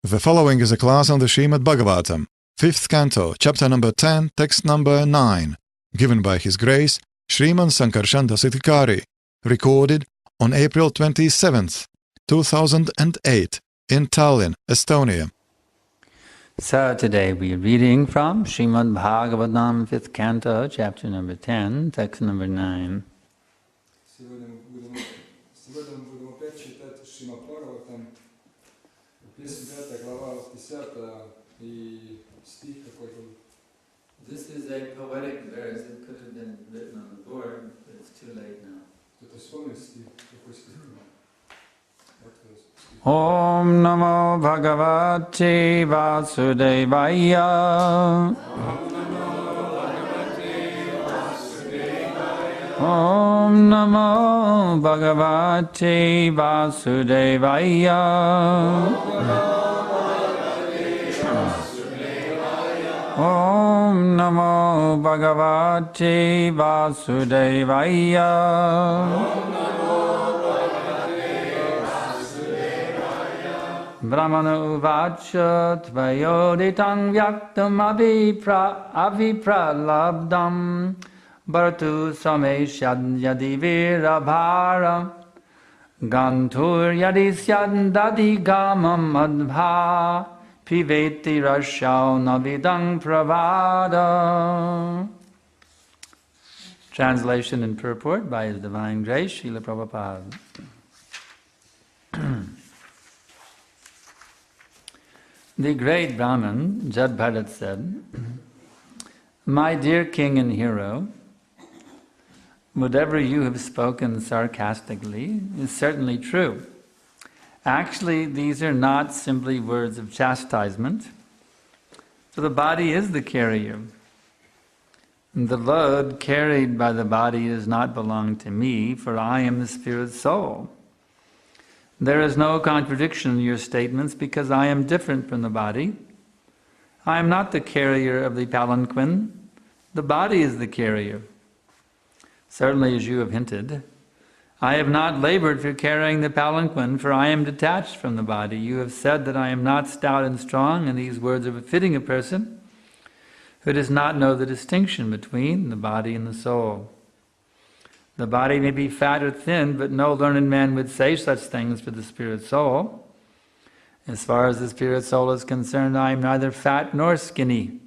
The following is a class on the Srimad Bhagavatam, 5th canto, chapter number 10, text number 9, given by His Grace, Srimad Sankarshan Adhikari, recorded on April 27th, 2008, in Tallinn, Estonia. So today we are reading from Srimad Bhagavatam, 5th canto, chapter number 10, text number 9. Сегодня мы будем опять читать Шримад Бхагаватам, 55 глава, 10 и стих какой-то. This is a poetic verse that could have been written on the board, but it's too late now. Кто-то вспомнит стих? Какой стих? Om Namo Bhagavate Vasudevaya. Om Namo Bhagavate Vasudevaya. Om Namo Bhagavate Vasudevaya. Brahmana uvacha tvayoditang vyaktam avipralabdam bharatu sameshyad yadi virabhara gantur yadi syadadi gamam madbha piveti rashau navidang pravada. Translation and purport by His Divine Grace, Srila Prabhupada. The great Brahman, Jad Bharat, said, "My dear king and hero, whatever you have spoken sarcastically is certainly true. Actually, these are not simply words of chastisement, for the body is the carrier. The load carried by the body does not belong to me, for I am the spirit soul. There is no contradiction in your statements because I am different from the body. I am not the carrier of the palanquin. The body is the carrier. Certainly, as you have hinted, I have not labored for carrying the palanquin, for I am detached from the body. You have said that I am not stout and strong, and these words are befitting a person who does not know the distinction between the body and the soul. The body may be fat or thin, but no learned man would say such things for the spirit soul. As far as the spirit soul is concerned, I am neither fat nor skinny.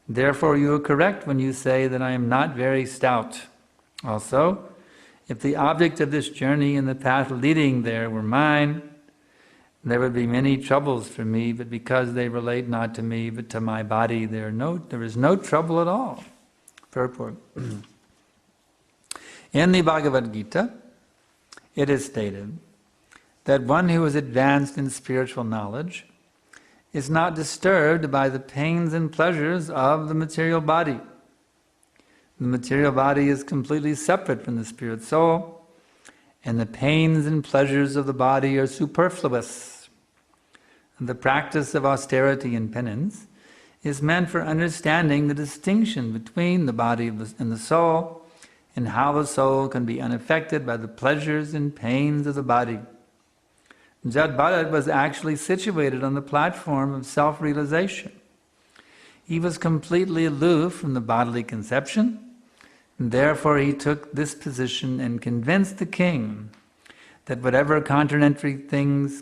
Therefore you are correct when you say that I am not very stout. Also, if the object of this journey and the path leading there were mine, there would be many troubles for me, but because they relate not to me but to my body, there is no trouble at all." Purport. In the Bhagavad Gita, it is stated that one who is advanced in spiritual knowledge is not disturbed by the pains and pleasures of the material body. The material body is completely separate from the spirit soul, and the pains and pleasures of the body are superfluous. The practice of austerity and penance is meant for understanding the distinction between the body and the soul, and how the soul can be unaffected by the pleasures and pains of the body. Jad Bharat was actually situated on the platform of self-realization. He was completely aloof from the bodily conception, and therefore he took this position and convinced the king that whatever contradictory things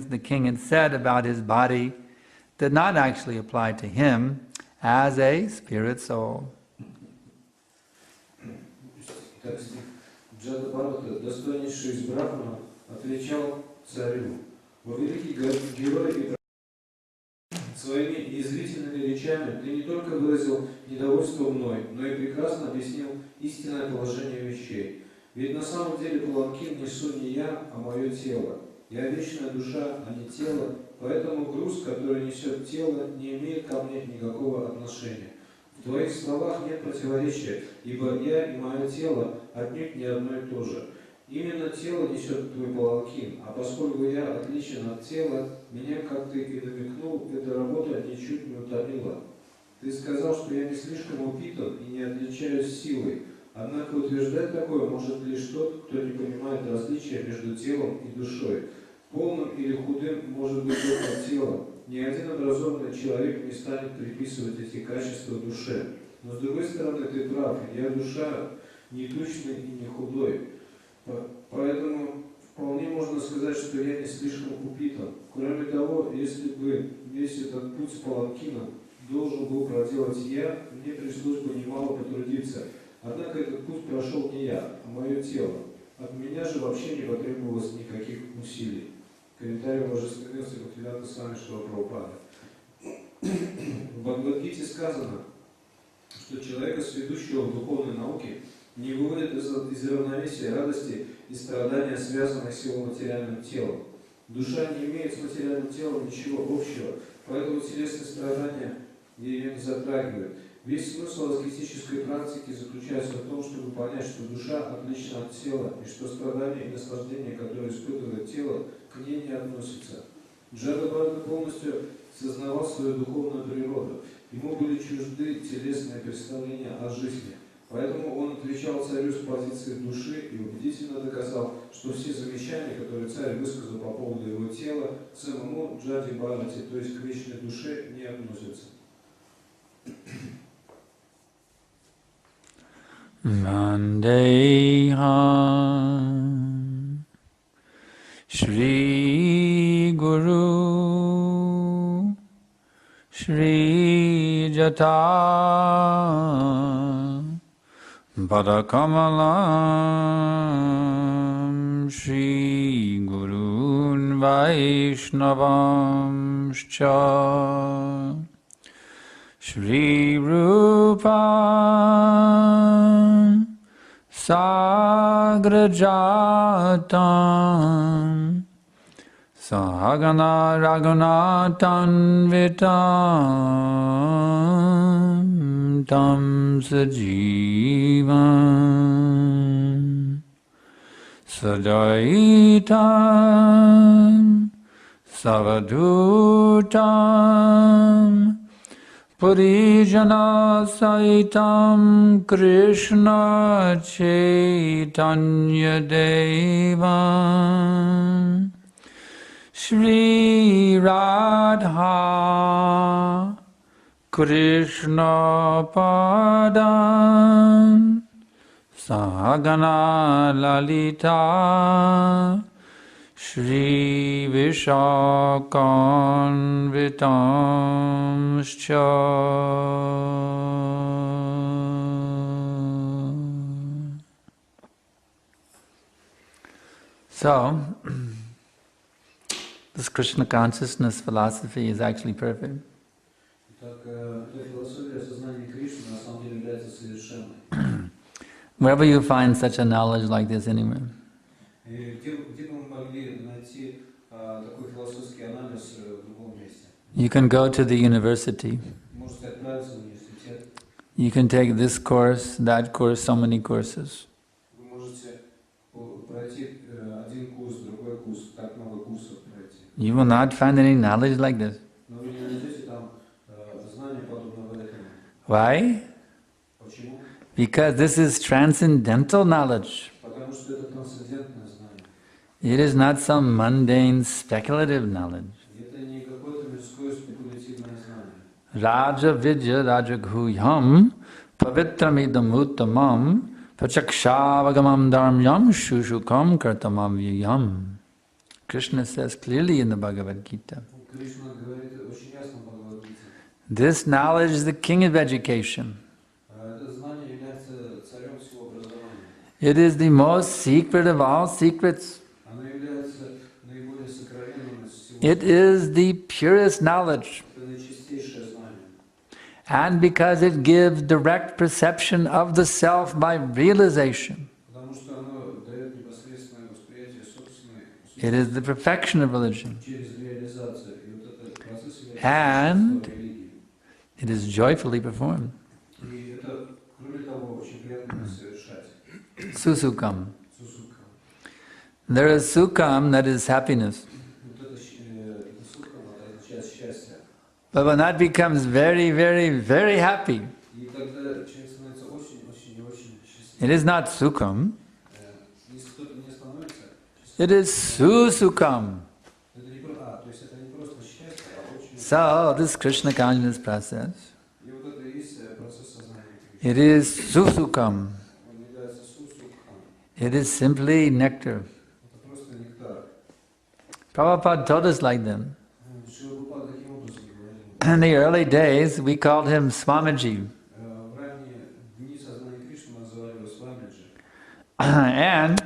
the king had said about his body did not actually apply to him as a spirit soul. Джада Бхарата, достойнейший из Брахмана, отвечал царю: «О великий герой и своими язвительными речами ты не только выразил недовольство мной, но и прекрасно объяснил истинное положение вещей. Ведь на самом деле паланкин несу не я, а мое тело. Я вечная душа, а не тело, поэтому груз, который несет тело, не имеет ко мне никакого отношения. В твоих словах нет противоречия, ибо я и мое тело отнюдь не одно и то же. Именно тело несет твой паланкин, а поскольку я отличен от тела, меня, как ты и намекнул, эта работа ничуть не утомила. Ты сказал, что я не слишком упитан и не отличаюсь силой, однако утверждать такое может лишь тот, кто не понимает различия между телом и душой. Полным или худым может быть только тело. Ни один образованный человек не станет приписывать эти качества душе. Но с другой стороны, ты прав, я душа не тучный и не худой. Поэтому вполне можно сказать, что я не слишком упитан. Кроме того, если бы весь этот путь с паланкином должен был проделать я, мне пришлось бы немало потрудиться. Однако этот путь прошел не я, а мое тело. От меня же вообще не потребовалось никаких усилий. Комментарий Божественности Бхактивинода Свами Шрила Прабхупады. В Бхагавад-гите сказано, что человека, сведущего в духовной науке, не выводит из равновесия радости и страдания, связанных с его материальным телом. Душа не имеет с материальным телом ничего общего, поэтому телесные страдания ее не затрагивают. Весь смысл аскетической практики заключается в том, чтобы понять, что душа отлична от тела, и что страдания и наслаждения, которые испытывает тело, к ней не относятся. Джагабхата полностью сознавал свою духовную природу. Ему были чужды телесные представления о жизни. Поэтому он отвечал царю с позиции души и убедительно доказал, что все замечания, которые царь высказал по поводу его тела, к самому Джади Бхарати, то есть к вечной душе, не относятся. Vandeham Shri Guru Shri Jata Padakamalam Shri Gurun Vaishnavam Scha Shri Rupa Sagrajatam Sahagana Raghunatan Vitam Tam Sajivam Sadaitam Savadutam Purijana Saitam Krishna Chaitanya Devam Shri Radha Krishna Padam Sahagana Lalita Shri Vishakanvitam Scha. So, this Krishna consciousness philosophy is actually perfect. Wherever you find such a knowledge like this anywhere. You can go to the university. You can take this course, that course, so many courses. You will not find any knowledge like this. Why? Because this is transcendental knowledge. It is not some mundane, speculative knowledge. Raja Vidya Rajaghuhyam Pavitramidam Uttamam Pachakshaavagamam Dharmyam Shushukam Kartamam Vyayam. Krishna says clearly in the Bhagavad Gita. This knowledge is the king of education. It is the most secret of all secrets. It is the purest knowledge. And because it gives direct perception of the self by realization, it is the perfection of religion. And it is joyfully performed. Susukam. There is sukam, that is happiness. But when that becomes very, very, very happy, it is not sukam, it is susukam. есть это не просто счастье, а очень... So, this Krishna consciousness process, И вот это и есть процесс сознания Кришны. it is susukam. Он является сусукхом. It is simply nectar. Это просто нектар. Prabhupada told us like that. Шрила Прабхупада таким образом говорил. In the early days, we called him Swamiji. В ранние дни сознания Кришны мы называли его Свамиджи. And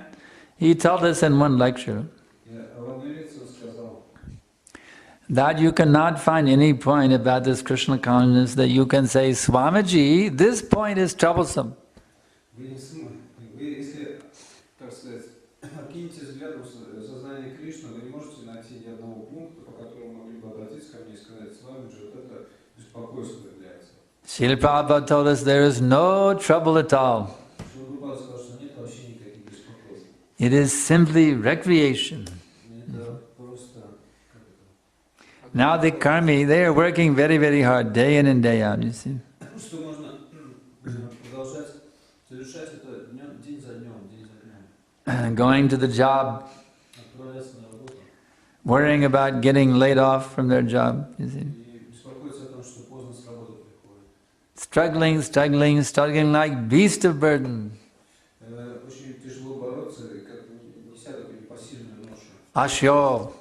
he told us in one lecture В одной лекции он сказал, that you cannot find any point about this Krishna consciousness that you can say, Swamiji, this point is troublesome. вы, если, так сказать, окинете взглядом сознание Кришны, вы не можете найти ни одного пункта, по которому могли бы обратиться ко мне и сказать, Свамиджи, вот это беспокойство является. Srila Prabhupada told us there is no trouble at all. Шрила Прабхупада сказал, что нет вообще никаких беспокойств. It is simply recreation. Это просто... Now the karmi, they are working very, very hard, day in and day out, you see. Что можно продолжать совершать это день за днем, день за днем. Going to the job, Отправляться на работу worrying about getting laid off from their job, you see. и беспокоиться о том, что поздно с работы приходит. Struggling like beast of burden. Очень тяжело бороться, как неся такую непосильную ношу. Ashyo,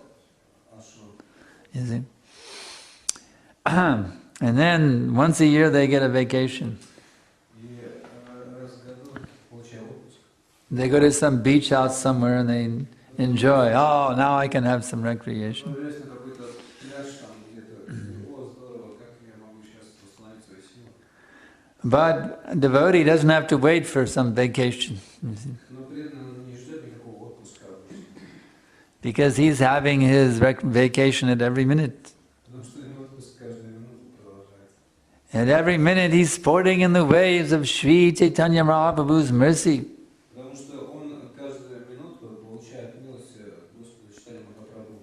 you see. And then once a year they get a vacation. И раз в году получая отпуск. They go to some beach house somewhere and they enjoy. Oh, now I can have some recreation. Отправляясь на какой-то пляж там где-то. О, здорово, как я могу сейчас восстановить свои силы. But a devotee doesn't have to wait for some vacation, you see, Но преданный он не ждет никакого отпуска обычно. because he's having his vacation at every minute. Потому что его отпуск каждую минуту продолжается. At every minute he's sporting in the waves of Sri Chaitanya Mahaprabhu's mercy. Потому что он каждую минуту получает милость Господа Чайтаньи Махапрабху.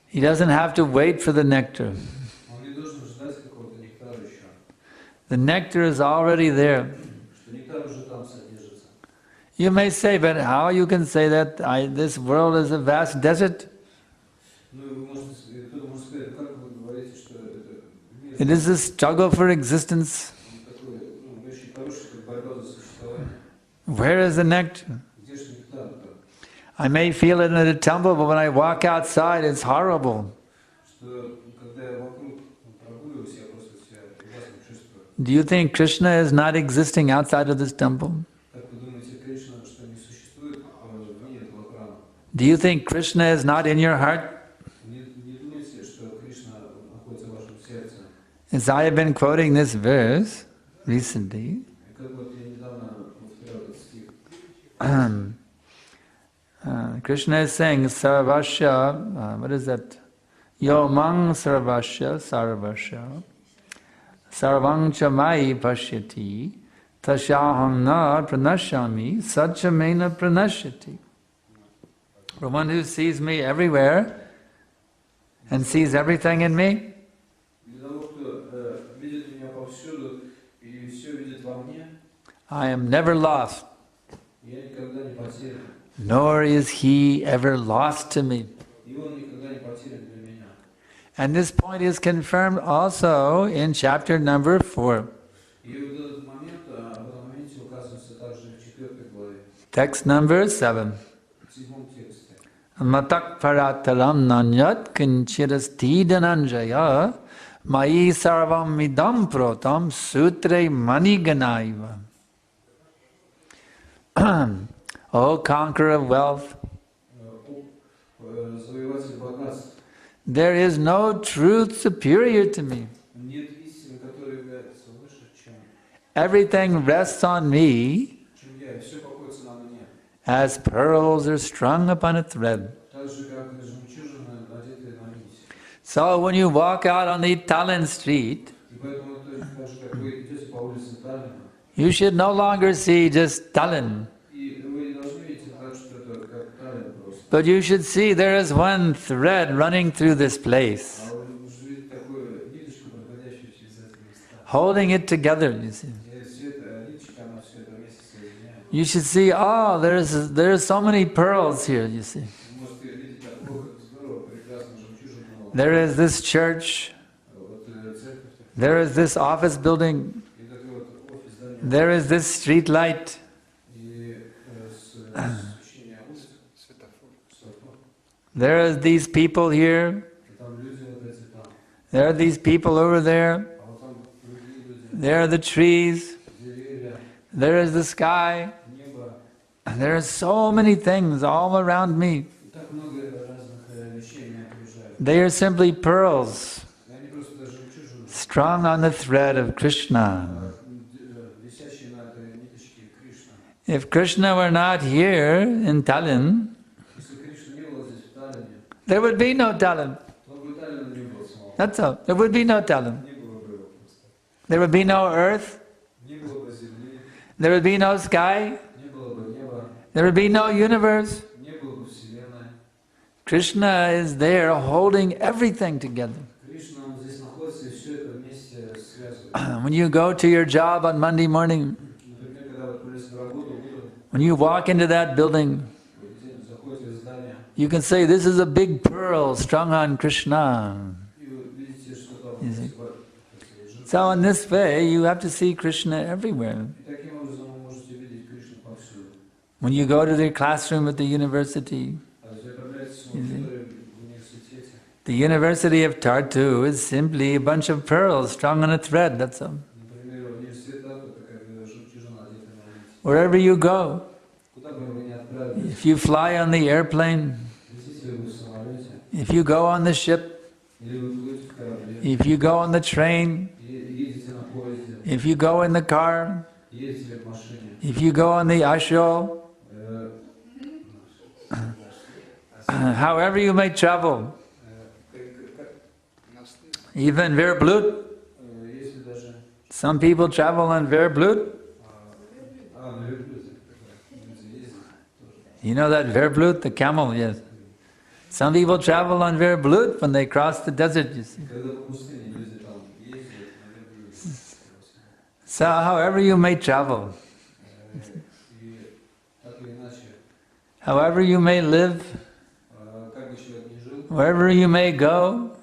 He doesn't have to wait for the nectar. Он не должен ждать какого-то нектара еще. The nectar is already there. Что нектар уже там содержится. You may say, but how you can say that this world is a vast desert? Ну и вы можете, кто-то может сказать, как вы говорите, что это мир It is a struggle for existence. такой, очень хороший, как борьба за существование. Where is the nectar? Где же нектар-то? I may feel it in a temple, but when I walk outside, it's horrible. Что когда я вокруг прогуливаюсь, я просто себя ужасно чувствую. Do you think Krishna is not existing outside of this temple? Как вы думаете, Кришна, что не существует вне этого храма? Do you think Krishna is not in your heart? Не думайте, что Кришна находится в вашем сердце. As I have been quoting this verse recently, И как вот я недавно повторял этот стих. Krishna is saying, Sarvasya, what is that? Yo mang sarvasya sarvasya sarvang cha mai pashyati tasyaham na pranashyami satchamena pranashyati. For one who sees me everywhere and sees everything in me, Для того, кто видит меня повсюду и все видит во мне, I am never lost, я никогда не потерян. nor is he ever lost to me. И он никогда не потерян для меня. And this point is confirmed also in chapter number 4. И вот этот момент, в этом моменте указывается также в 4 главе, Text number 7. в 7 тексте. Matak parataram nanyat kinchirasti dhananjaya mai sarvam midam protam sutre maniganaiva. O conqueror of wealth, Завоеватель богатств. there is no truth superior to me. Нет истины, которая является выше, чем Everything rests on me я, и все покоится на мне. as pearls are strung upon a thread. Так же, как жемчужины, надетые на нить. So when you walk out on the Tallinn street, И поэтому это так же, как вы идете по улице Таллина, you should no longer see just Tallinn, и вы не должны видеть так, что это как Таллин просто. but you should see there is one thread running through this place, А вы уже видите такую ниточку, проходящую через это место. holding it together, you see. И все это ниточка, она все это вместе соединяет. You should see, oh, there are so many pearls here, you see. Вы можете видеть, какой здорово, прекрасно жемчужина there is this church, there is this office building, there is this street light. There are these people here, there are these people over there, there are the trees, there is the sky, there are so many things all around me. They are simply pearls, strung on the thread of Krishna. If Krishna were not here in Tallinn, there would be no Tallinn. That's all. There would be no Tallinn. There would be no earth. There would be no sky. There would be no universe. Krishna is there holding everything together. When you go to your job on Monday morning, when you walk into that building, you can say, this is a big pearl strung on Krishna. You see? So in this way, you have to see Krishna everywhere. When you go to the classroom at the university, you see, the University of Tartu is simply a bunch of pearls strung on a thread, that's all. Wherever you go, if you fly on the airplane, if you go on the ship, if you go on the train, if you go in the car, if you go on the ashol, however you may travel, even verblut. Some people travel on verblut. You know that verblut, the camel, yes. Some people travel on verblut when they cross the desert, you see. So however you may travel, however you may live, wherever you may go,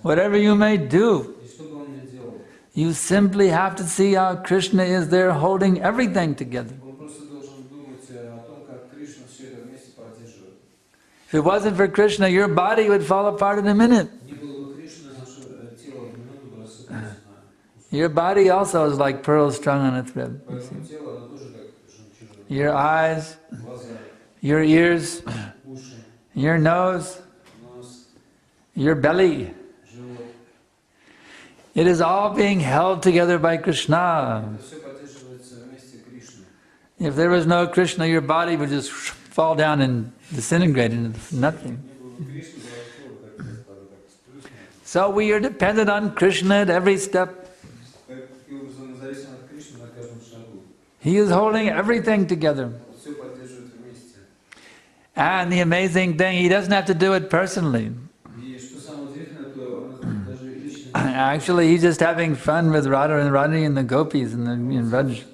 whatever you may do, you simply have to see how Krishna is there holding everything together. If it wasn't for Krishna, your body would fall apart in a minute. Your body also is like pearls strung on a thread. Your eyes, your ears, your nose, your belly. It is all being held together by Krishna. If there was no Krishna, your body would just fall down and disintegrate into nothing. So we are dependent on Krishna at every step. He is holding everything together. And the amazing thing, he doesn't have to do it personally. Actually, he's just having fun with Radha and Rani and the gopis and Raj.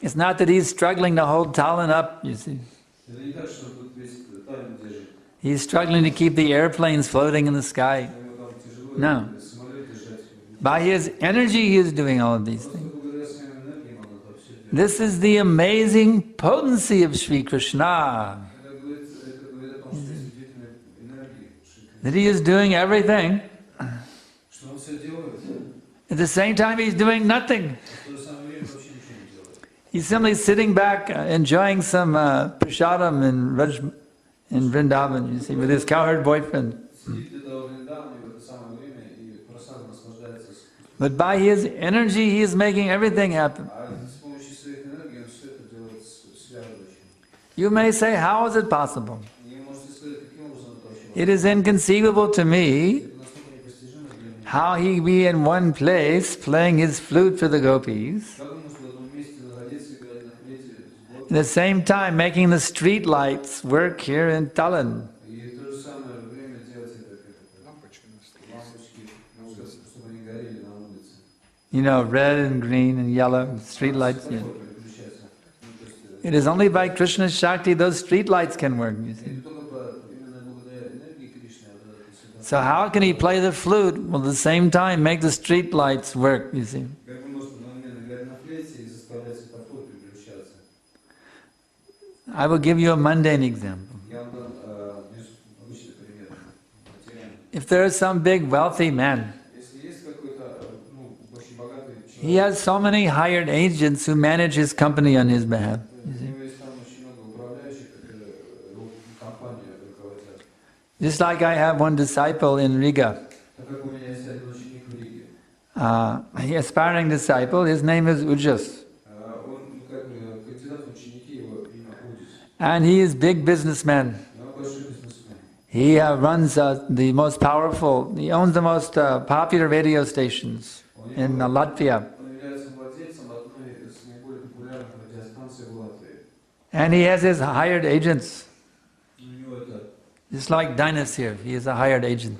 It's not that he's struggling to hold Tallinn up, you see. He's struggling to keep the airplanes floating in the sky. No. By his energy he is doing all of these things. This is the amazing potency of Sri Krishna. That he is doing everything. At the same time he's doing nothing. He's simply sitting back, enjoying some prasadam in Vrindavan, you see, with his cowherd boyfriend. But by his energy, he is making everything happen. You may say, how is it possible? It is inconceivable to me how he be in one place playing his flute for the gopis, at the same time making the street lights work here in Tallinn. You know, red and green and yellow street lights. Yeah. It is only by Krishna's Shakti those street lights can work, you see. So how can he play the flute? Well, at the same time, make the street lights work, you see. I will give you a mundane example. If there is some big wealthy man, he has so many hired agents who manage his company on his behalf. You see. Just like I have one disciple in Riga, aspiring disciple, his name is Ujas. And he is big businessman. He runs the most powerful, he owns the most popular radio stations in Latvia. And he has his hired agents. Just like Dinas here, he is a hired agent.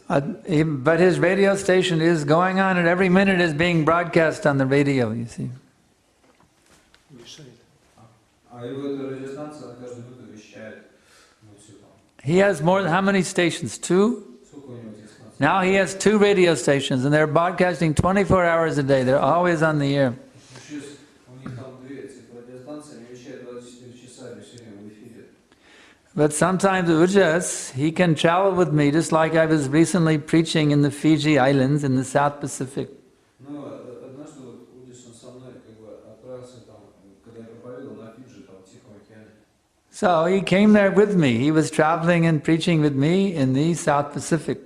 But his radio station is going on and every minute is being broadcast on the radio, you see. He has more than how many stations? 2? Now he has 2 radio stations and they're broadcasting 24 hours a day. They're always on the air. But sometimes Ujas, he can travel with me, just like I was recently preaching in the Fiji Islands in the South Pacific. So he came there with me. He was traveling and preaching with me in the South Pacific.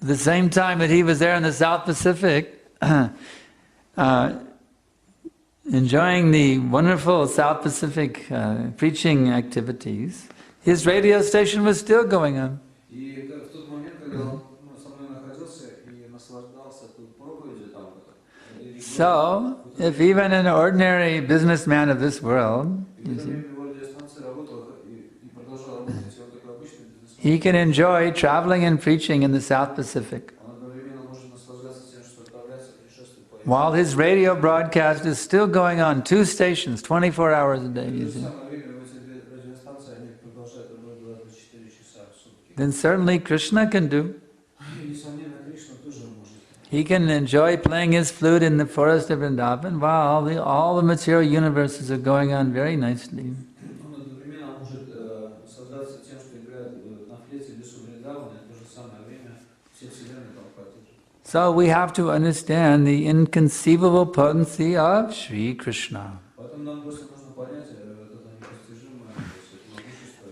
At the same time that he was there in the South Pacific, enjoying the wonderful South Pacific preaching activities, his radio station was still going on. So, if even an ordinary businessman of this world, you see, he can enjoy traveling and preaching in the South Pacific, while his radio broadcast is still going on, 2 stations, 24 hours a day, you see. Then certainly Krishna can do. He can enjoy playing his flute in the forest of Vrindavan while all the material universes are going on very nicely. So we have to understand the inconceivable potency of Sri Krishna.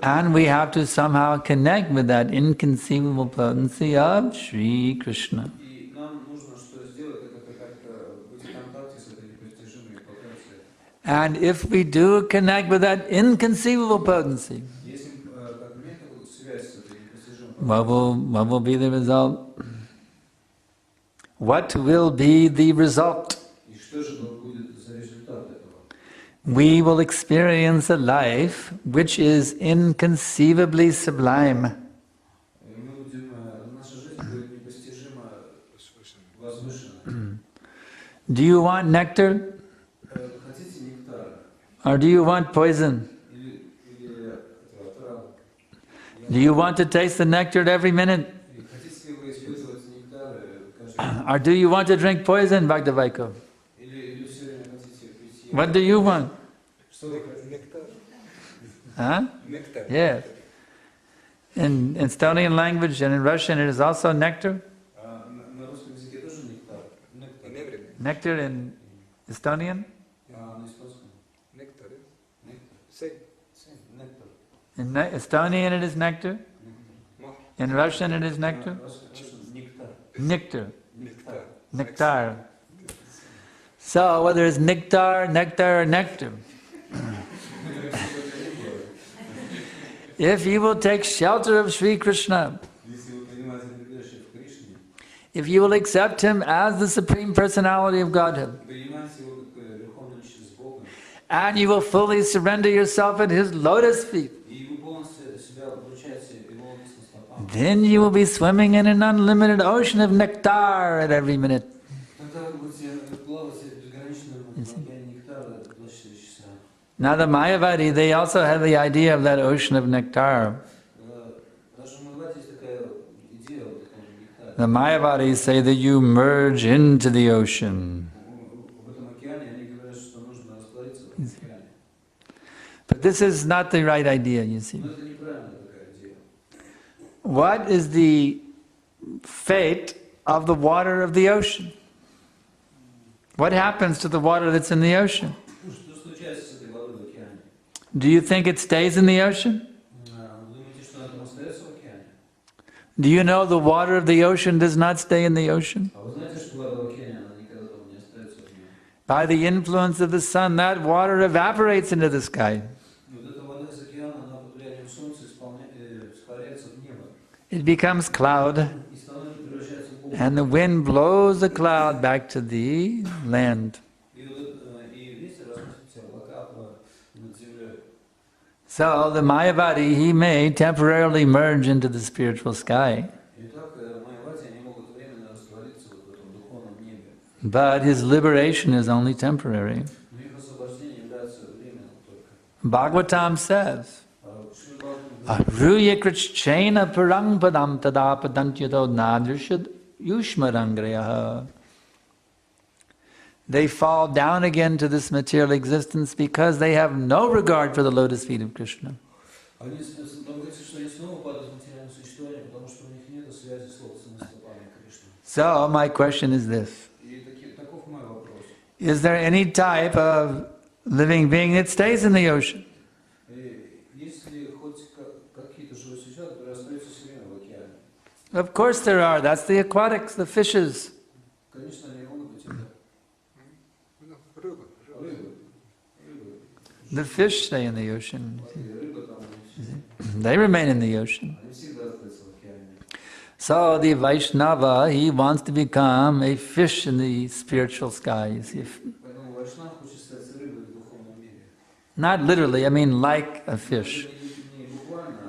And we have to somehow connect with that inconceivable potency of Sri Krishna. And if we do connect with that inconceivable potency, what will be the result? What will be the result? We will experience a life which is inconceivably sublime. Do you want nectar? Or do you want poison? Do you want to taste the nectar every minute? Or do you want to drink poison, Bhagavatam? What do you want? Huh? Yes. In Estonian language and in Russian it is also nectar. Nectar in Estonian? In Estonian it is nectar. In Russian it is nectar. Nectar. Nectar. So whether it's nectar, nectar, or nectar, if you will take shelter of Sri Krishna, if you will accept Him as the Supreme Personality of Godhead, and you will fully surrender yourself at His lotus feet, then you will be swimming in an unlimited ocean of nectar at every minute. Тогда вы будете плавать в безграничном океане нектара 24 часа. Now the Mayavadi, they also have the idea of that ocean of nectar. Даже в Майаваде есть такая идея вот такого нектара. The Mayavadis say that you merge into the ocean. В этом океане они говорят, что нужно раствориться в этом океане. But this is not the right idea, you see. Но это неправильная такая идея. What is the fate of the water of the ocean? What happens to the water that's in the ocean? Что случается с этой водой в океане? Do you think it stays in the ocean? Вы думаете, что она там остается в океане? Do you know the water of the ocean does not stay in the ocean? А вы знаете, что вода в океане, она никогда там не остается в нем? By the influence of the sun, that water evaporates into the sky. Вот эта вода из океана, она под влиянием солнца испаряется в небо. It becomes cloud, И становится, превращается в облако. and the wind blows the cloud back to the land. И ветер разносит все облака над землей. So the Mayavadi, he may temporarily merge into the spiritual sky, Итак, майавади, они могут временно раствориться вот в этом духовном небе. but his liberation is only temporary. Но их освобождение является временным только. Bhagavatam says, Шри Ruya krichena parang padam tada padantyato nadrishad yushmarangreyaha. They fall down again to this material existence because they have no regard for the lotus feet of Krishna. Они говорится, что они снова падают в материальное существование, потому что у них нет связи с лотосными стопами Кришны. So my question is this. И таков мой вопрос. Is there any type of living being that stays in the ocean? Есть ли хоть какие-то живые существа, которые остаются все время в океане? Of course there are. That's the aquatics, the fishes. Конечно, они могут быть это. Рыба. Рыбы. The fish stay in the ocean. Рыба там, They remain in the ocean. они всегда остаются в океане. So the Vaishnava, he wants to become a fish in the spiritual sky. You see. Поэтому Вайшнав хочет стать рыбой в духовном мире. Not literally, I mean like a fish. Не буквально,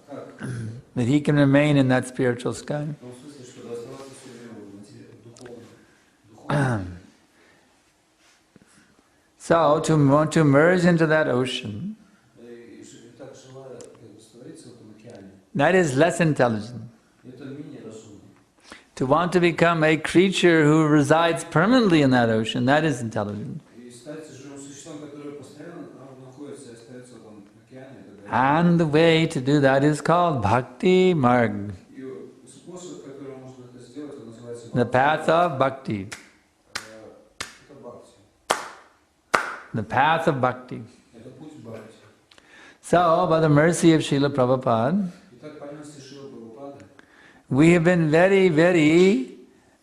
а как? That he can remain in that spiritual sky. В том смысле, что оставаться все время в духовном. So to want to merge into that ocean, И так желая раствориться в этом океане, that is less intelligent. это менее разумно. To want to become a creature who resides permanently in that ocean, that is intelligent. И стать живым существом, которое постоянно находится и остается в этом океане. And the way to do that is called Bhakti Marg, И способ, которым можно это сделать, он называется the path of Bhakti. Это бхакти. The path of Bhakti. Это путь бхакти. So, by the mercy of Srila Prabhupada, Итак, по милости Шрилы Прабхупады, we have been very, very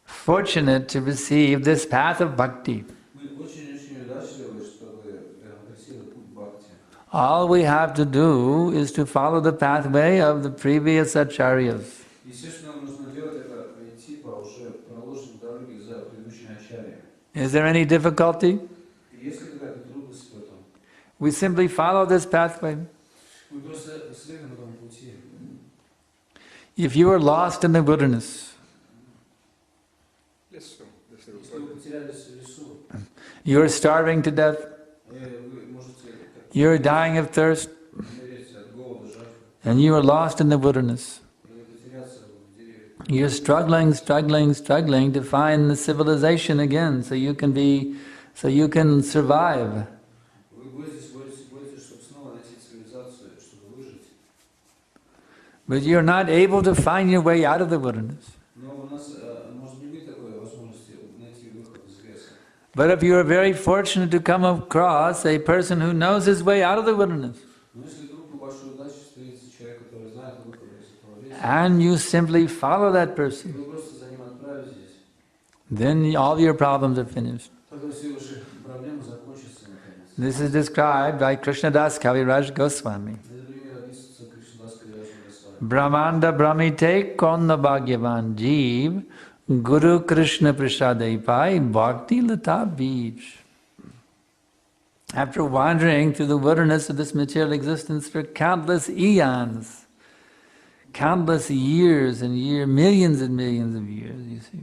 fortunate to receive this path of Bhakti. мы очень-очень удачливы, чтобы обрести путь бхакти. All we have to do is to follow the pathway of the previous acharyas. Естественно, нам нужно делать это, идти по уже проложенной дороге за предыдущими ачарьями. Is there any difficulty? И есть ли какая-то трудность в этом? We simply follow this pathway. Мы просто следуем этому пути. If you are lost in the wilderness, Лесу. Если Если вы потерялись в лесу, you are starving to death, вы можете you are dying of thirst, умереть от голода, жажды, and you are lost in the wilderness. или потеряться в деревьях. You're struggling to find the civilization again so you can survive. Вы боитесь, чтобы снова найти цивилизацию, чтобы выжить. But you're not able to find your way out of the wilderness. Но у нас может не быть такой возможности найти выход из леса. But if you are very fortunate to come across a person who knows his way out of the wilderness, Но если вдруг по большой удаче встретится человек, который знает выход из этого леса, and you simply follow that и person, вы просто за ним отправитесь, then all your problems are finished. тогда все ваши проблемы закончатся наконец. This is described by Krishnadas Kaviraj Goswami. Это пример описывается Кришнадас Кавиражем Госвами. Brahmanda Brahmite Konna Bhagyavan Jeev Guru Krishna Prasade Pai Bhakti Lata Beach. After wandering through the wilderness of this material existence for countless eons, countless years and millions and millions of years, you see.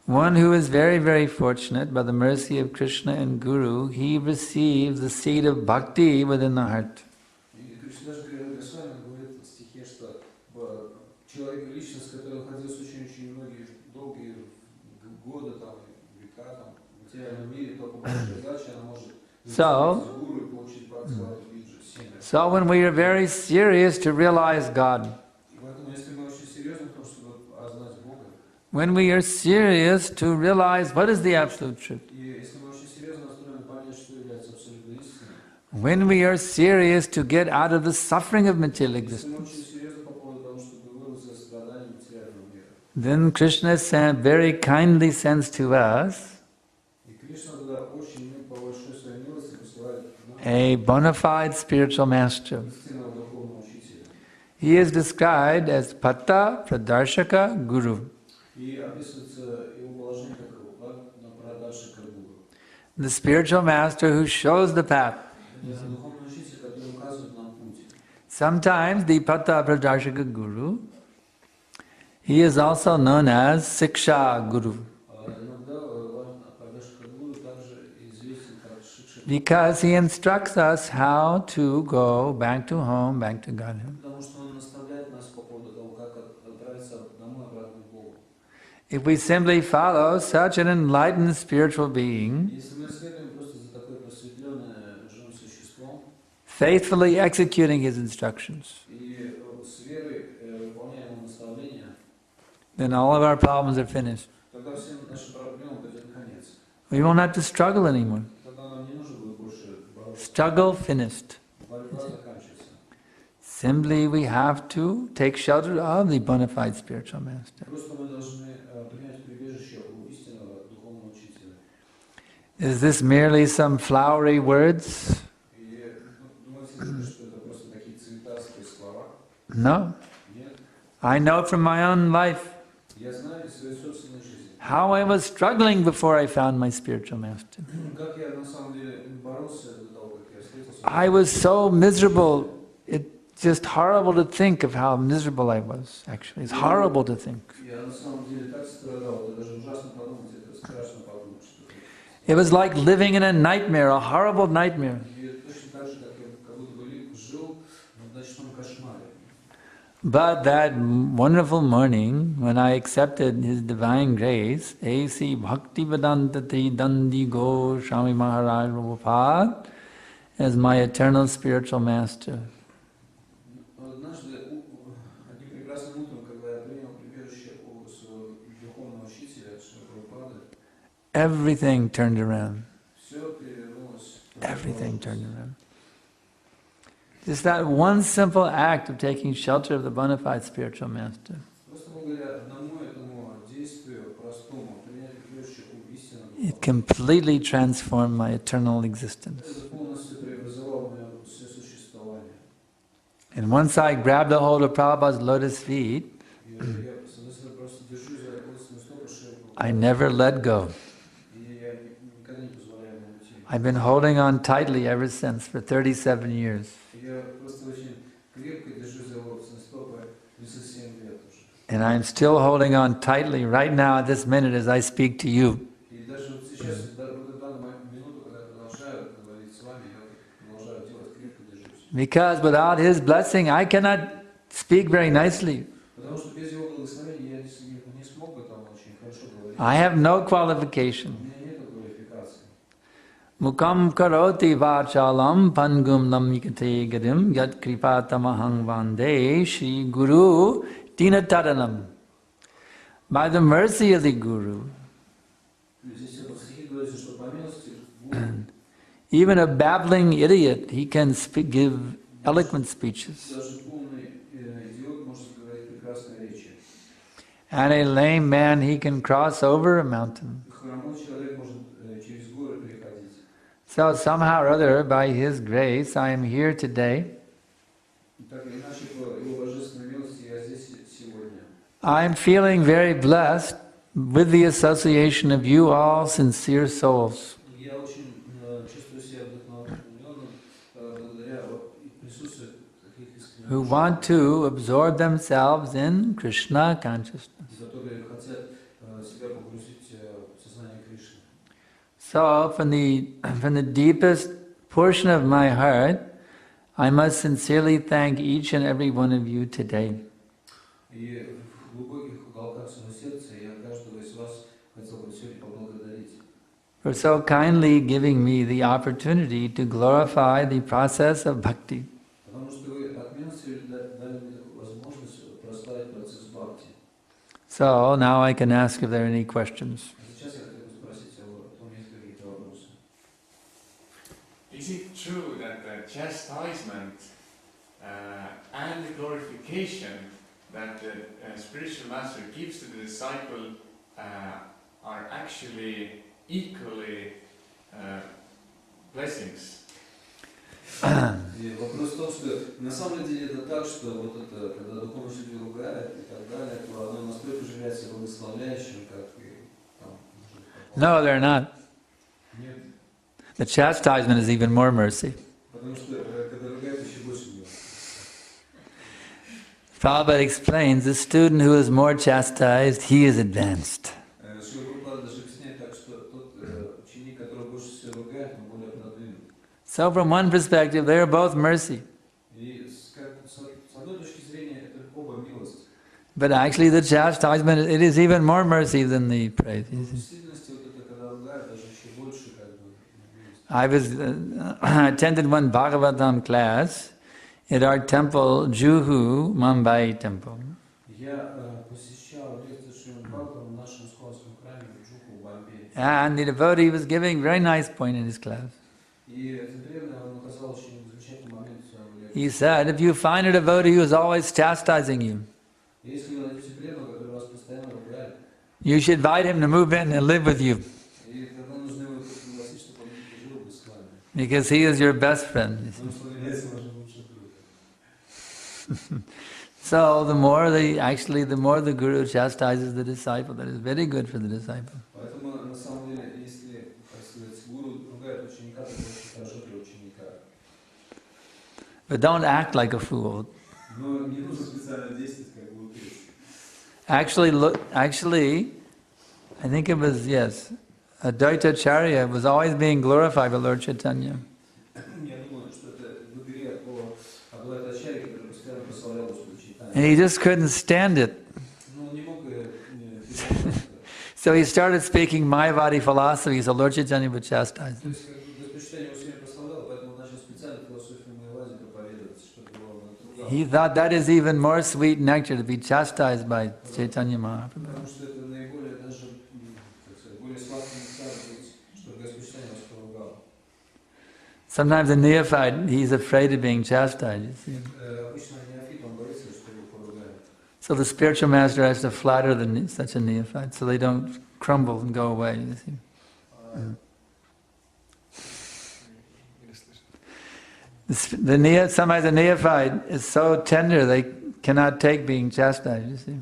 One who is very, very fortunate, by the mercy of Krishna and Guru, he receives the seed of bhakti within the heart. И Кришна Госвами говорит в стихе, что человек, личность, которая находилась очень многие долгие годы, там, века, там, в материальном мире, только большая задача, она может So, гуру и получить бхакти виджа, семя. so when we are very serious to realize God, И поэтому, если мы очень серьезны в том, чтобы познать Бога, when we are serious to realize what is the absolute truth, и если мы очень серьезно настроены понять, что является абсолютной истиной, when we are serious to get out of the suffering of material если мы existence, очень серьезны по поводу того, чтобы вырваться из страданий материального мира, then Krishna very kindly sends to us и Кришна тогда очень по большой своей милости посылает нам a bona fide spiritual master. истинного духовного учителя. He is described as Pata Pradarshaka Guru. И описывается его положение как на продаже как гуру. The spiritual master who shows the path. Это духовный учитель, который указывает нам путь. Sometimes the Pata Pradarshaka Guru, he is also known as Siksha Guru, Иногда продажа как гуру также известен как Шикша, because he instructs us how to go back to home, back to Godhead. потому что он наставляет нас по поводу того, как отправиться домой обратно к Богу. If we simply follow such an enlightened spiritual being, Если мы следуем просто за такой просветленным живым существом faithfully executing his instructions, и с верой выполняем его наставления, then all of our problems are finished. тогда всем нашим проблемам придет конец. We won't have to struggle anymore. Тогда нам не нужно будет больше бороться. Struggle finished. Борьба заканчивается. Simply we have to take shelter of the bona fide spiritual master. Просто мы должны принять прибежище у истинного духовного учителя. Is this merely some flowery words? И думаете, что это просто такие цветастые слова? No. Нет. I know from my own life Я знаю из своей собственной жизни, how I was struggling before I found my spiritual master. как я на самом деле боролся до того, как я встретился. I was so miserable. It's just horrible to think of how miserable I was, actually. It's horrible to think. Я на самом деле так страдал, это даже ужасно подумать, это страшно подумать, что It was like living in a nightmare, a horrible nightmare. и точно так же, как я как будто бы жил в ночном кошмаре. But that wonderful morning, when I accepted His divine grace, A.C. Bhaktivedanta Dandi Go Swami Maharaj Prabhupada, as my eternal spiritual master. Однажды, одним прекрасным утром, когда я принял прибежище у своего духовного учителя, Шри Прабхупады, Everything turned around. все перевернулось. Everything turned around. Just that one simple act of taking shelter of the bona fide spiritual master. Просто благодаря одному этому действию, простому, принять прибежище у истинного, It completely transformed my eternal existence. это полностью преобразовало мое все существование. And once I grabbed a hold of Prabhupada's lotus feet, И я просто держусь за лотосные стопы Шри I Прабхупады, never let go. и я никогда не позволяю ему уйти. I've been holding on tightly ever since for 37 years. Я просто очень крепко держусь за лотосные стопы 37 лет уже. And I'm still holding on tightly right now at this minute as I speak to you. И даже вот сейчас, в данную минуту, когда я продолжаю говорить с вами, я продолжаю делать, крепко держусь. Because without His blessing, I cannot speak very nicely. Потому что без его благословения я не смог бы там очень хорошо говорить. I have no У qualification. меня нет квалификации. Mukam karoti vachalam pangum namikate gadim yad kripatamahang vande Shri Guru dinataranam. By the mercy of the Guru, Здесь в стихе говорится, что по милости Бога even a babbling idiot, he can give eloquent speeches. даже полный идиот может говорить прекрасные речи. And a lame man, he can cross over a mountain. Хромой человек может через горы переходить. So somehow or other, by His grace, I am here today. Так или иначе, по его божественной милости я здесь сегодня. I'm feeling very blessed with the association of you all sincere souls. Я очень чувствую себя вдохновленным благодаря присутствию таких искренних who want to absorb themselves in Krishna consciousness. которые хотят себя погрузить в сознание Кришны. So, from the deepest portion of my heart, I must sincerely thank each and every one of you today. И в глубоких уголках своего сердца я каждого из вас хотел бы сегодня поблагодарить. For so kindly giving me the opportunity to glorify the process of bhakti. Потому что вы от милости дали мне такую возможность прославить процесс бхакти. So now I can ask if there are any questions. Сейчас я хотел бы спросить о том, есть какие-то вопросы. Is it true that the chastisement and the glorification that the spiritual master gives to the disciple are actually equally blessings? И вопрос в том, что на самом деле это так, что вот это, когда духовный учитель ругает и так далее, то оно настолько же является благословляющим, как и там. No, they're not. Нет. The chastisement is even more mercy. Потому что когда ругают, еще больше милости. Prabhupada explains, the student who is more chastised, he is advanced. So from one perspective, they are both mercy. But actually the chastisement, it is even more mercy than the praise. I attended one Bhagavatam class at our temple, Juhu, Mumbai temple. And the devotee was giving a very nice point in his class. He said, if you find a devotee who is always chastising you, you should invite him to move in and live with you. Because he is your best friend. So the more the guru chastises the disciple, that is very good for the disciple. But don't act like a fool. Actually, I think it was, yes, Advaita Acharya was always being glorified by Lord Chaitanya. And he just couldn't stand it. So he started speaking Mayavadi philosophy, so Lord Chaitanya would chastise him. He thought that is even more sweet nectar to be chastised by Chaitanya Mahaprabhu. Sometimes a neophyte, he's afraid of being chastised, you see. So the spiritual master has to flatter such a neophyte so they don't crumble and go away, you see. Sometimes a neophyte is so tender they cannot take being chastised, you see.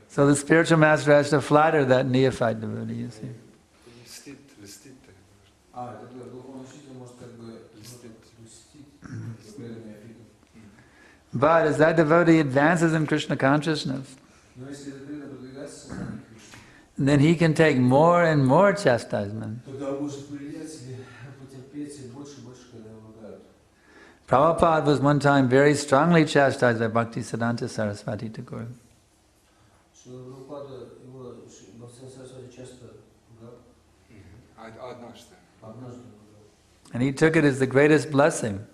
So the spiritual master has to flatter that neophyte devotee, you see. But as that devotee advances in Krishna consciousness, then he can take more and more chastisement. Prabhupada was one time very strongly chastised by Bhaktisiddhanta Saraswati Thakur. And he took it as the greatest blessing.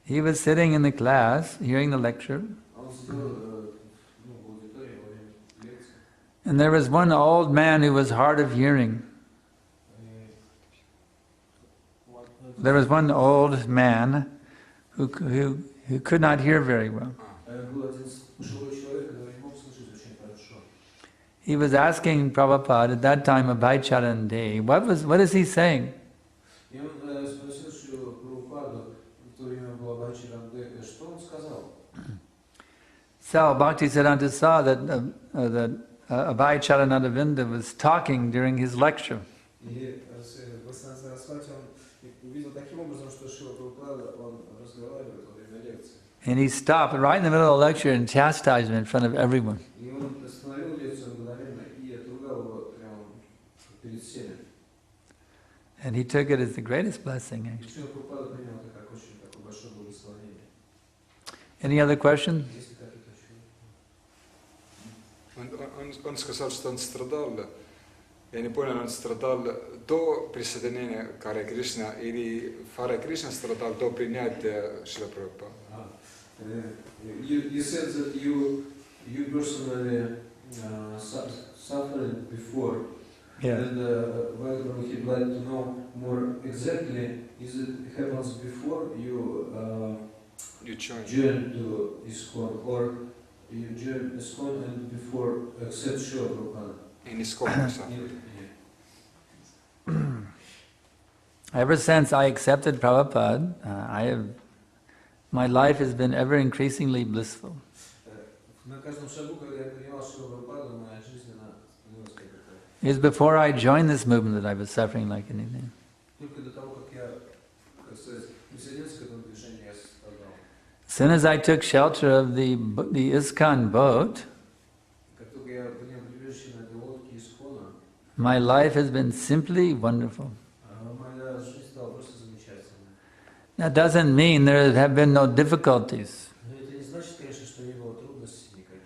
He was sitting in the class, hearing the lecture, and there was one old man who was hard of hearing. There was one old man who could not hear very well. He was asking Prabhupada at that time of Bhaicharan Day, what is he saying? So Bhaktisiddhanta saw that Abhay Charanadavinda was talking during his lecture. И Госвами Сарасвати, он увидел таким образом, что Шрила Прабхупада, он разговаривает во время лекции. And he stopped right in the middle of the lecture and chastised him in front of everyone. И он остановил лекцию мгновенно и отругал его прямо перед всеми. And he took it as the greatest blessing, И actually. Шрила Прабхупада принял это как очень такое большое благословение. Any other question? Есть ли какие-то еще? Он сказал, что он страдал, я не понял, он страдал до присоединения к Харе Кришна или Харе Кришна страдал до принятия Шрила Прабхупады. You said that you personally suffered before, Yeah. and well, he'd like to know more exactly. Is it happens before you You joined. join to ISKCON, or you join ISKCON and before accept Srila Prabhupada? In ISKCON suffered. Ever since I accepted Prabhupada, my life has been ever increasingly blissful. На каждом шагу, когда я принимал Шрила Прабхупаду, моя жизнь становилась какой-то. It was before I joined this movement that I was suffering like anything. Только до того, как я, как сказать, присоединился к этому движению, я страдал. As soon as I took shelter of the ISKCON boat, Как только я принял прибежище на этой лодке ISKCON, my life has been simply wonderful. моя жизнь стала просто замечательной. That doesn't mean there have been no difficulties. Но это не значит, конечно, что не было трудностей никаких.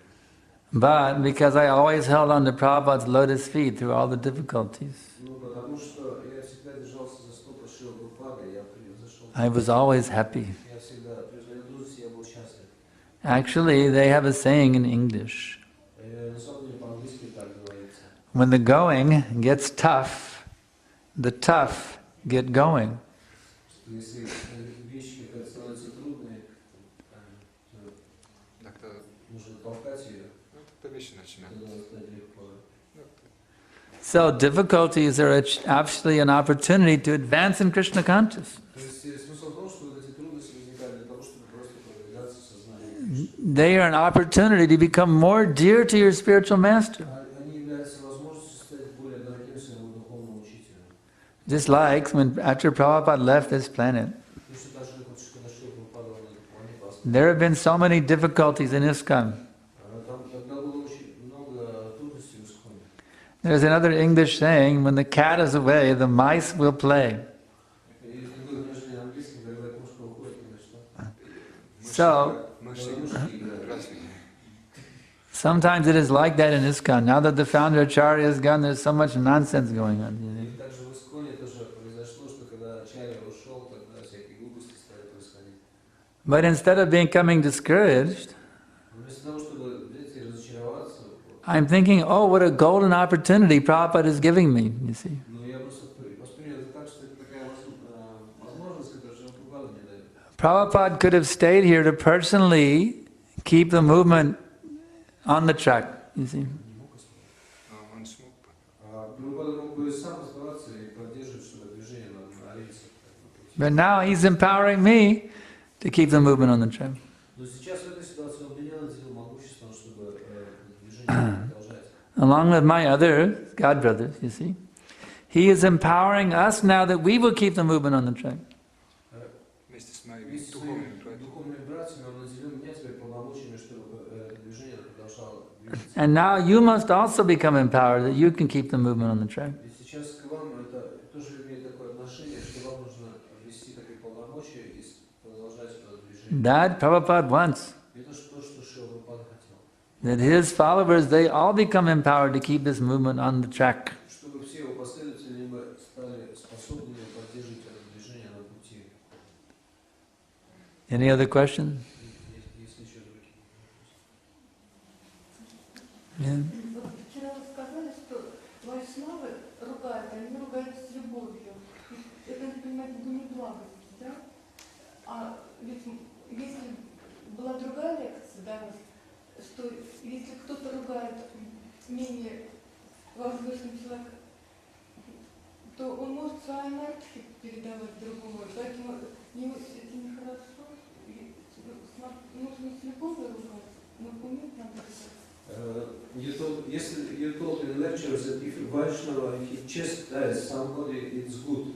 But because I always held on to Prabhupada's lotus feet through all the difficulties, Ну, потому что я всегда держался за стопы Шрилы Прабхупады, я превзошел. I was always happy. Я всегда превзошел трудности, я был счастлив. Actually, they have a saying in English. На самом деле по-английски так говорится. When the going gets tough, the tough get going. Что если вещи какая-то становятся трудной, Так-то, нужно толкать ее, тогда вещи начинают. тогда стать легко. So difficulties are actually an opportunity to advance in Krishna consciousness. То есть смысл в том, что вот эти трудности возникают для того, чтобы просто продвигаться в сознании. They are an opportunity to become more dear to your spiritual master. Они являются возможностью стать более дорогим своему духовному учителю. Just like when after Prabhupada left this planet, Точно так же, как вот, когда Шрила Прабхупада на эту планету остался. there have been so many difficulties in ISKCON. Там тогда было очень много трудностей в ИСКОНе. There's another English saying, when the cat is away, the mice will play. И другое выражение на английском, когда кошка уходит, тогда что? So, Мышки играют. Разные. sometimes it is like that in ISKCON. Now that the founder Acharya is gone, there's so much nonsense going on. И также в ИСКОНе тоже произошло, что когда Ачарья ушел, тогда всякие глупости стали происходить. But instead of becoming discouraged, Вместо того, чтобы взять и разочароваться, I'm thinking, oh, what a golden opportunity Prabhupada is giving me, you see. но я просто воспринял это так, что это такая возможность, которую Шрила Прабхупада мне дает. Prabhupada could have stayed here to personally keep the movement on the track, you see. Он смог бы. Прабхупада мог бы сам оставаться и поддерживать, чтобы движение на рельсах. But now he's empowering me to keep the movement on the track. Но сейчас в этой ситуации он меня наделил могуществом, чтобы движение продолжать. Along with my other God brothers, you see. He is empowering us now that we will keep the movement on the track. Вместе с моими Вместе с духовными своими братьями. духовными братьями он наделил меня теперь полномочиями, чтобы движение продолжало двигаться. And now you must also become empowered that you can keep the movement on the track. И сейчас к вам это тоже имеет такое отношение, что вам нужно ввести такие полномочия и продолжать это движение. That Prabhupada wants. Это то, что Шрила Прабхупада хотел. That his followers, they all become empowered to keep this movement on the track. Чтобы все его последователи стали способными поддерживать это движение на пути. Any other questions? Если еще другие. Yeah. Вот вчера вы сказали, что вайшнавы ругают, они ругаются с любовью. Это, надо понимать, не благость, да? А ведь если была другая лекция, да, что если кто-то ругает менее возвышенный человек, то он может свою энергию передавать другому, поэтому ему это нехорошо. Нужно с любовью ругаться, но уметь надо ругаться. You told in lectures that if Vaishnava, if he chastises somebody, it's good.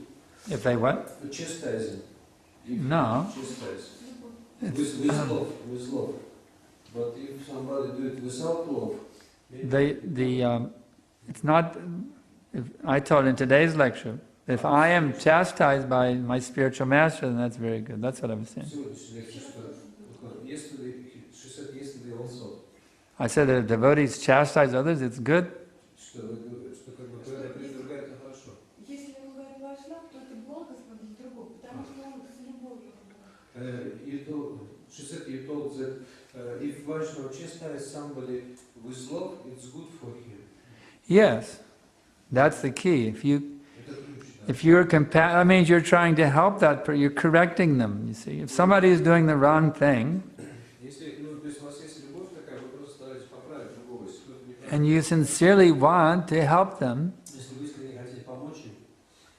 If they what? Chastising. No. Chastise. It's, With love. But if somebody do it without love, it's not. I told in today's lecture, if I am chastised by my spiritual master, then that's very good. That's what I was saying. Yesterday, she said yesterday also. I said that if devotees chastise others, it's good. Если ругает Вайшнав, то это благословен для другого, потому что он с любовью. She said you told that if Vaishnava chastises somebody with love, it's good for him. Yes, that's the key. If you're that means you're trying to help that person. You're correcting them. You see, if somebody is doing the wrong thing, and you sincerely want to help them,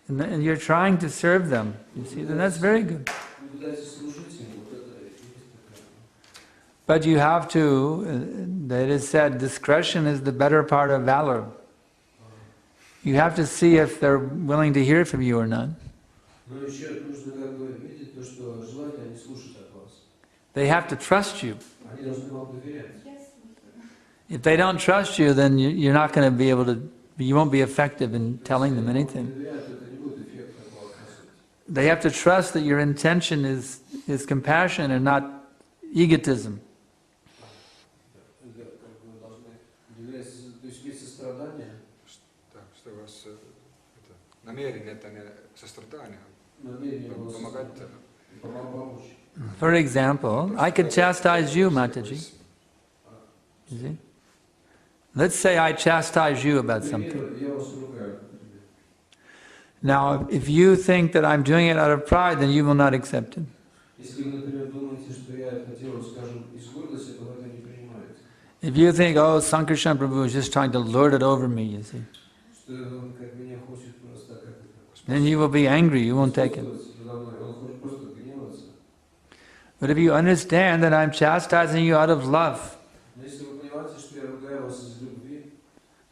and you're trying to serve them, you see, then that's very good. But you have to, it is said, discretion is the better part of valor. You have to see if they're willing to hear from you or not. They have to trust you. If they don't trust you, then you're not going to be able to, you won't be effective in telling them anything. They have to trust that your intention is compassion and not egotism. For example, I could chastise you, Mataji. You see? Let's say I chastise you about something. Now, if you think that I'm doing it out of pride, then you will not accept it. If you think, oh, Sankarshan Prabhu is just trying to lord it over me, you see, then you will be angry, you won't take it. But if you understand that I'm chastising you out of love,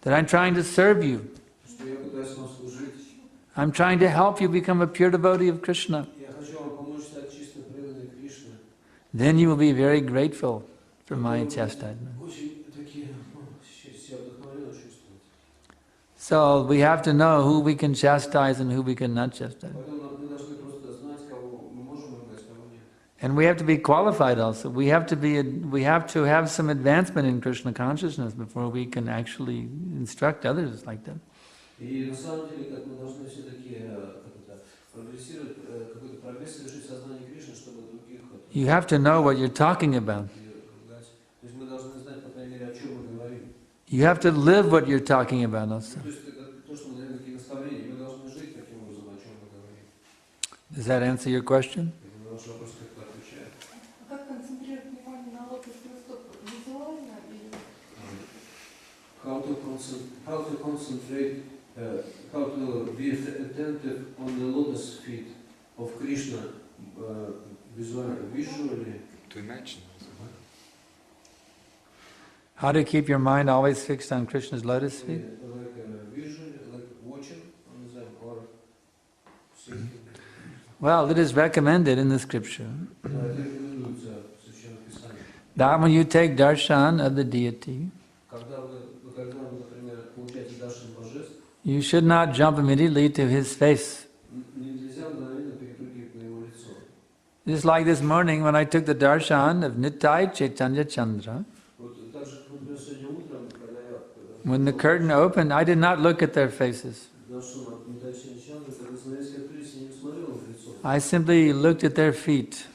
that I'm trying to serve you, I'm trying to help you become a pure devotee of Krishna, then you will be very grateful for my chastisement. So we have to know who we can chastise and who we cannot chastise. And we have to be qualified also. We have to have some advancement in Krishna consciousness before we can actually instruct others like that. You have to know what you're talking about. You have to live what you're talking about also. Does that answer your question? How to concentrate, how to be attentive on the lotus feet of Krishna visually. To imagine. How to keep your mind always fixed on Krishna's lotus feet? Visually, like watching on them or seeing. Well, it is recommended in the scripture that when you take darshan of the deity, you should not jump immediately to his face. Just like this morning when I took the darshan of Nittai Chaitanya Chandra, when the curtain opened, I did not look at their faces. I simply looked at their feet.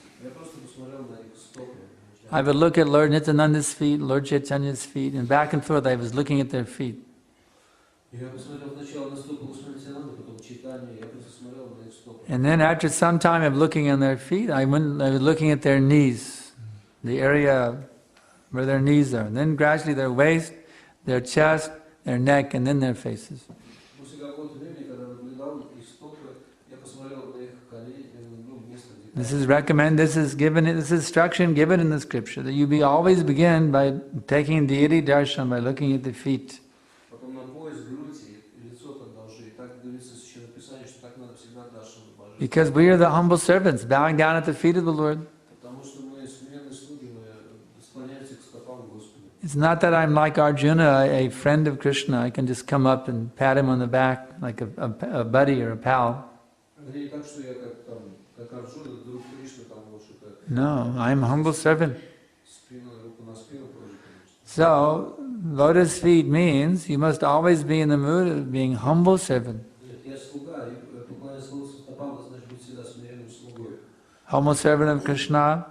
I would look at Lord Nityananda's feet, Lord Chaitanya's feet, and back and forth I was looking at their feet. And then after some time of looking on their feet, I was looking at their knees, the area where their knees are. And then gradually their waist, their chest, their neck, and then their faces. This is instruction given in the scripture, that you always begin by taking deity darshan, by looking at the feet. Потом на пояс, грудь и лицо тогда уже. И так говорится в Священном Писании, что так надо всегда даршан божественного. Because we are the humble servants, bowing down at the feet of the Lord. Потому что мы смиренные слуги, мы склоняемся к стопам Господа. It's not that I'm like Arjuna, a friend of Krishna. I can just come up and pat him on the back like a buddy or a pal. Это не так, что я как Арджуна, друг Кришны, там вот что-то. No, I'm a humble servant. Спину, руку на спину положить, конечно. So, lotus feet means you must always be in the mood of being humble servant. Я слуга, и поклоняться лотосу стопам, это значит быть всегда смиренным слугой. Humble servant of Krishna,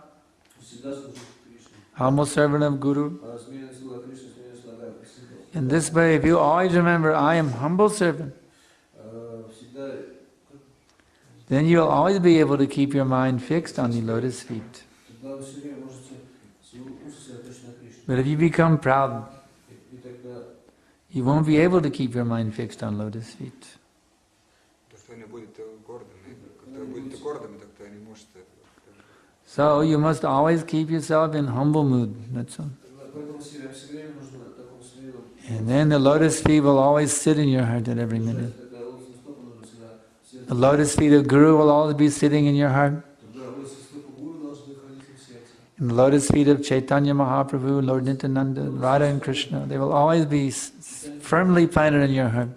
Всегда служить Кришне. humble servant of Guru. А смиренный слуга Кришны, смиренный слуга всегда. In this way, if you always remember, I am humble servant, Всегда. then you'll always be able to keep your mind fixed on the lotus feet. Тогда вы все время можете сосредоточиться на Кришне. But if you become proud, И тогда you won't be able to keep your mind fixed on lotus feet. Что вы не будете гордыми. Когда вы будете гордыми, тогда не можете. So you must always keep yourself in humble mood. That's all. поэтому все время нужно в таком смиренном. And then the lotus feet will always sit in your heart at every minute. Тогда лотосные стопы нужно всегда сердце. The lotus feet of Guru will always be sitting in your heart. Тогда лотосные стопы Гуру должны находиться в сердце. And the lotus feet of Chaitanya Mahaprabhu, Lord Nityananda, Radha and Krishna, they will always be firmly planted in your heart.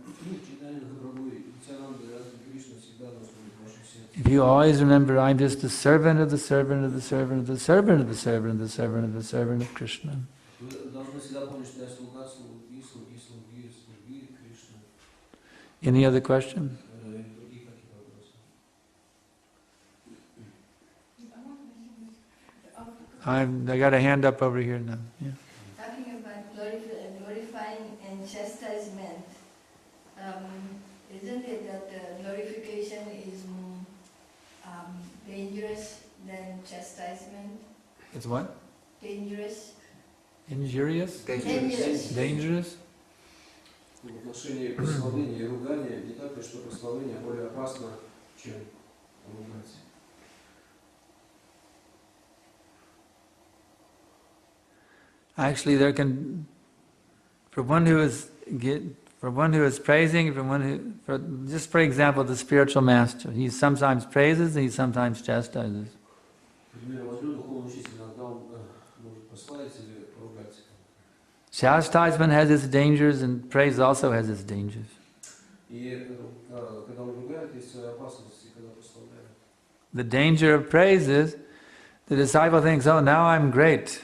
Читание Махапрабху и Нитянанда, Радха и Кришна всегда должны быть в вашем сердце. If you always remember, I'm just the servant of the servant of the servant of the servant of the servant of the servant of the servant of Krishna. Вы должны всегда помнить, что я слуга, слуги, слуги, слуги, слуги Кришны. Any other question? И другие какие-то вопросы. I got a hand up over here now. Yeah. Talking about glorifying and chastisement, isn't it that glorification is dangerous than chastisement? It's what? Dangerous? Injurious? Dangerous. Dangerous? В отношении прославления и ругания, не так ли, что прославление более опасно, чем ругать? Actually, there can, for one who is praising, just for example, the spiritual master, he sometimes praises and he sometimes chastises. Например, возьмем духовного учителя, иногда он может прославить или поругать. Chastisement has its dangers and praise also has its dangers. И когда он ругает, есть свои опасности, когда прославляет. The danger of praise is the disciple thinks, oh, now I'm great.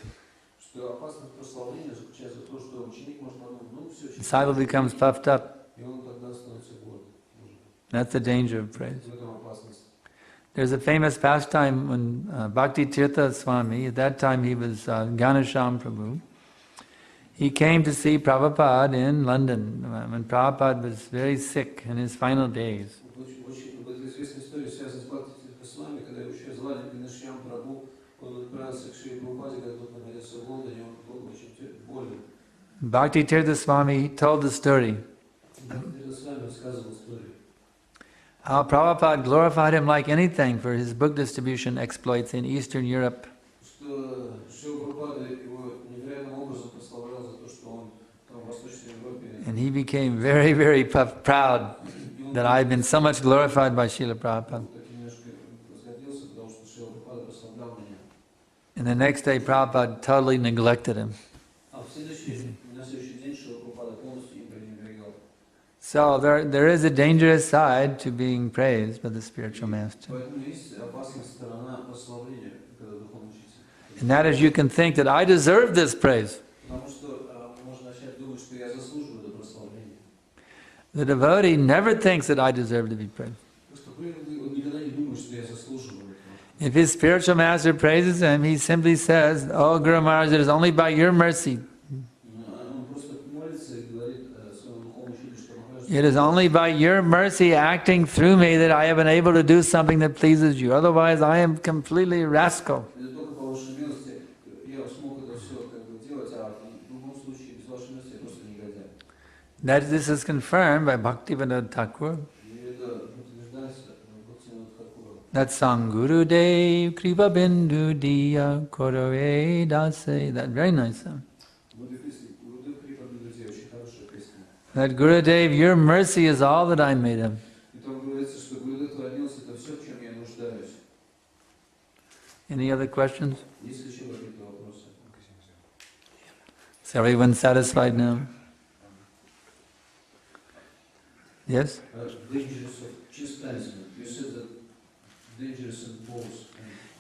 Что опасность прославления заключается в том, что ученик может подумать, ну все, The disciple becomes puffed up. и он тогда становится гордым. That's the danger of praise. В этом опасность. There's a famous pastime when Bhakti Tirtha Swami, at that time he was Ganesham Prabhu, he came to see Prabhupada in London when Prabhupada was very sick in his final days. Очень известная история связана с Бхакти Тиртха-Свами, когда его еще звали Ганешьям Прабху, он отправился к Шри Прабхупаде, когда тот находился в Лондоне, он был очень болен. Bhakti Tirtha Swami, he told the story Бхакти Тиртха-Свами рассказывал историю. how Prabhupada glorified him like anything for his book distribution exploits in Eastern Europe. Что Шри Прабхупада его невероятным образом прославлял за то, что он там в Восточной Европе. And he became very, very proud that I've been so much glorified by Srila Prabhupada. And the next day Prabhupada totally neglected him. So there is a dangerous side to being praised by the spiritual master. And that is, you can think that I deserve this praise. The devotee never thinks that I deserve to be praised. If his spiritual master praises him, he simply says, "Oh Guru Maharaj, it is only by your mercy. It is only by your mercy acting through me that I have been able to do something that pleases you. Otherwise, I am completely rascal." That this is confirmed by Bhaktivinoda Thakur. That song, Guru Dev Kripa Bindu Diya Korove Dase, that very nice song. That Guru Dev, your mercy is all that I made of. Any other questions? Is everyone satisfied now? Yes? Dangerous of chastisement. You said that dangerous in both.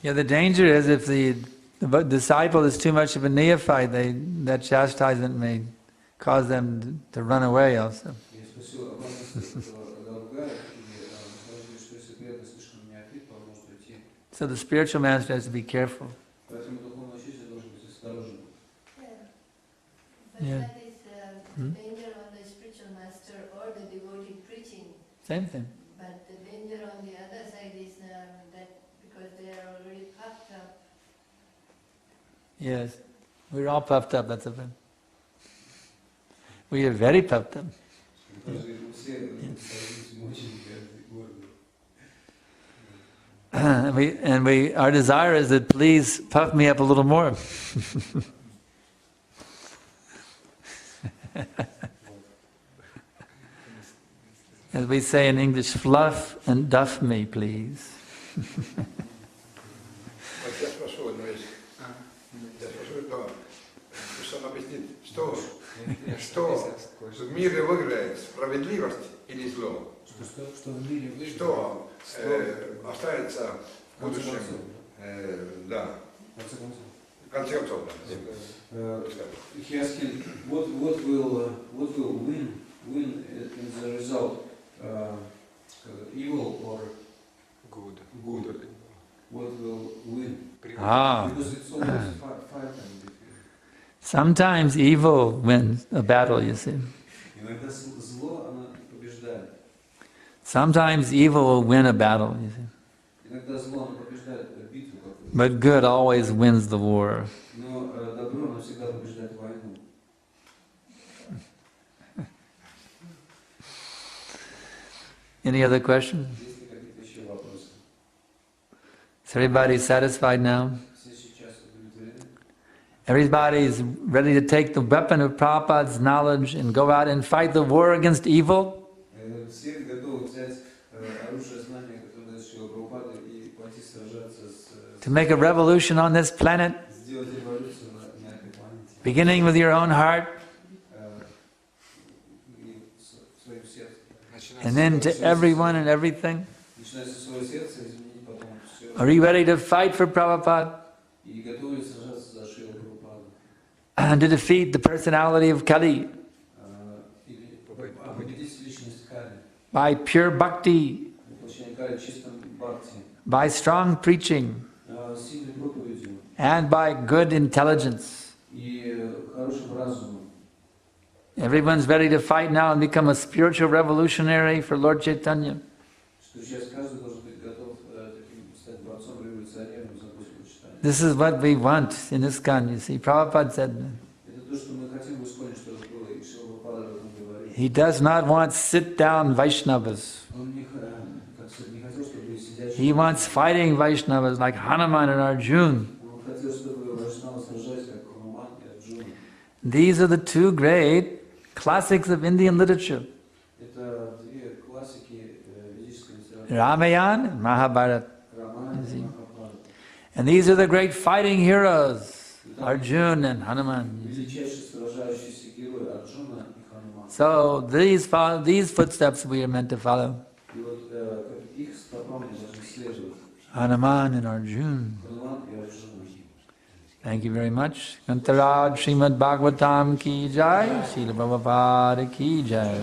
Yeah, the danger is if the disciple is too much of a neophyte, that chastisement may cause them to run away also. So the spiritual master has to be careful. But Yeah. that is danger on the spiritual master or the devotee preaching. Same thing. But the danger on the other side is that because they are already puffed up. Yes. We're all puffed up, that's the thing. We are very puffed up. Our desire is that please puff me up a little more. As we say in English, fluff and duff me, please. Что в мире выиграет, справедливость или зло? Что останется в будущем? Да. В конце концов, да. He asking, what will win in the result? Evil or good? What will win? Because it's always fighting. Sometimes evil wins a battle, you see. Sometimes evil will win a battle, you see. But good always wins the war. Any other questions? Is everybody satisfied now? Everybody's ready to take the weapon of Prabhupada's knowledge and go out and fight the war against evil? To make a revolution on this planet? Beginning with your own heart? And then to everyone and everything? Are you ready to fight for Prabhupada? And to defeat the personality of Kali? By pure bhakti? By strong preaching? And by good intelligence? Everyone's ready to fight now and become a spiritual revolutionary for Lord Chaitanya. This is what we want in ISKCON, you see. Prabhupada said, he does not want sit-down Vaishnavas. He wants fighting Vaishnavas like Hanuman and Arjuna. These are the two great classics of Indian literature. Ramayana and Mahabharata. And these are the great fighting heroes, Arjuna and Hanuman. So these footsteps we are meant to follow. Hanuman and Arjuna. Thank you very much. Kantarad Srimad Bhagavatam ki jai, Srila Prabhupada ki jai.